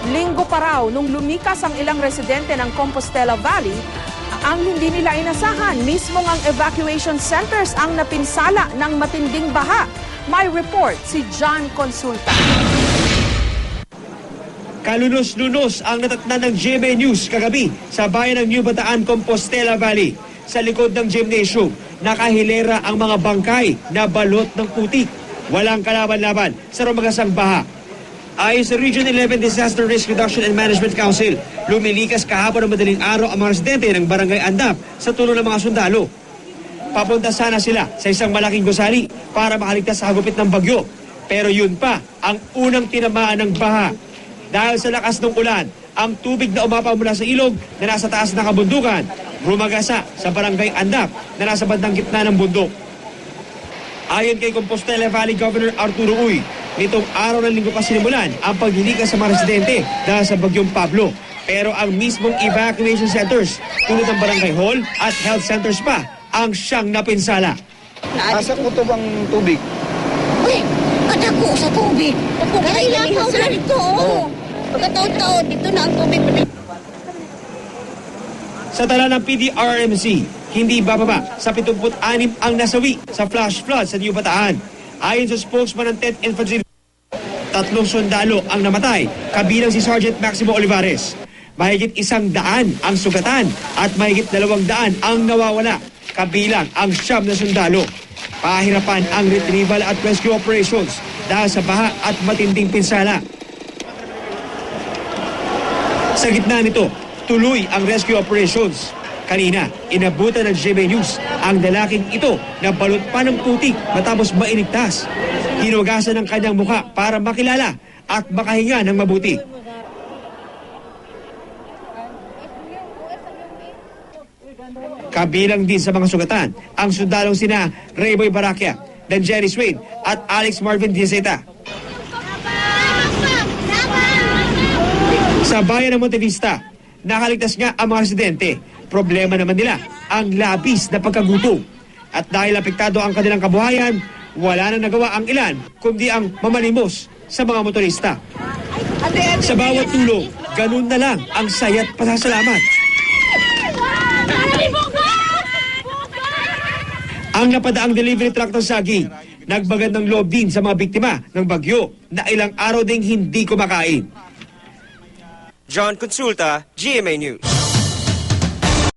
Linggo pa raw nung lumikas ang ilang residente ng Compostela Valley, ang hindi nila inasahan, mismo ang evacuation centers ang napinsala ng matinding baha. May report si John Consulta. Kalunos-lunos ang natatnan ng GMA News kagabi sa bayan ng New Bataan, Compostela Valley. Sa likod ng gymnasium, nakahilera ang mga bangkay na balot ng putik. Walang kalaban-laban sa rumagasang baha. Ayon sa Region 11 Disaster Risk Reduction and Management Council, lumilikas kahapon ng madaling araw ang mga residente ng Barangay Andap sa tulong ng mga sundalo. Papunta sana sila sa isang malaking gusali para makaligtas sa hagupit ng bagyo. Pero yun pa, ang unang tinamaan ng baha. Dahil sa lakas ng ulan, ang tubig na umapaw mula sa ilog na nasa taas ng kabundukan, rumagasa sa Barangay Andap na nasa bandang gitna ng bundok. Ayon kay Compostela Valley Governor Arturo Uy, nitong araw ng linggo pa sinimulan ang paglilikas sa mga residente dahil sa bagyong Pablo. Pero ang mismong evacuation centers, tulad ng Barangay Hall at health centers pa, ang siyang napinsala. Asa kutob ang tubig? Uy, kadako sa tubig. Kaya ilapaw na dito, oo. Pagkataon-taon, dito na ang tubig. Sa tala ng PDRMC, hindi bababa sa 76 ang nasawi sa flash flood sa New Bataan. Ayon sa spokesman ng 10th Infantry, 3 sundalo ang namatay, kabilang si Sergeant Maximo Olivares. Mahigit 100 ang sugatan at mahigit 200 ang nawawala, kabilang ang 9 na sundalo. Pahirapan ang retrieval at rescue operations dahil sa baha at matinding pinsala. Sa gitna nito, tuloy ang rescue operations. Kanina, inabutan ng GMA News ang lalaking ito na balot pa ng putik matapos mainigtas. Hinugasan ang kanyang mukha para makilala at makahinga ng mabuti. Kabilang din sa mga sugatan ang sundalong sina Rayboy Barakia, Danjery Swain at Alex Marvin Diazeta. Sa bayan ng Monte Vista, nakaligtas nga ang mga residente. Problema naman nila ang labis na pagkagutom. At dahil apektado ang kanilang kabuhayan, wala na nagawa ang ilan kundi ang mamalimos sa mga motorista. Sa bawat tulong, ganun na lang ang saya't pasasalamat. Ang napadaang delivery truck ng saging, nagbagad ng loob din sa mga biktima ng bagyo na ilang araw ding hindi kumakain. John Consulta, GMA News.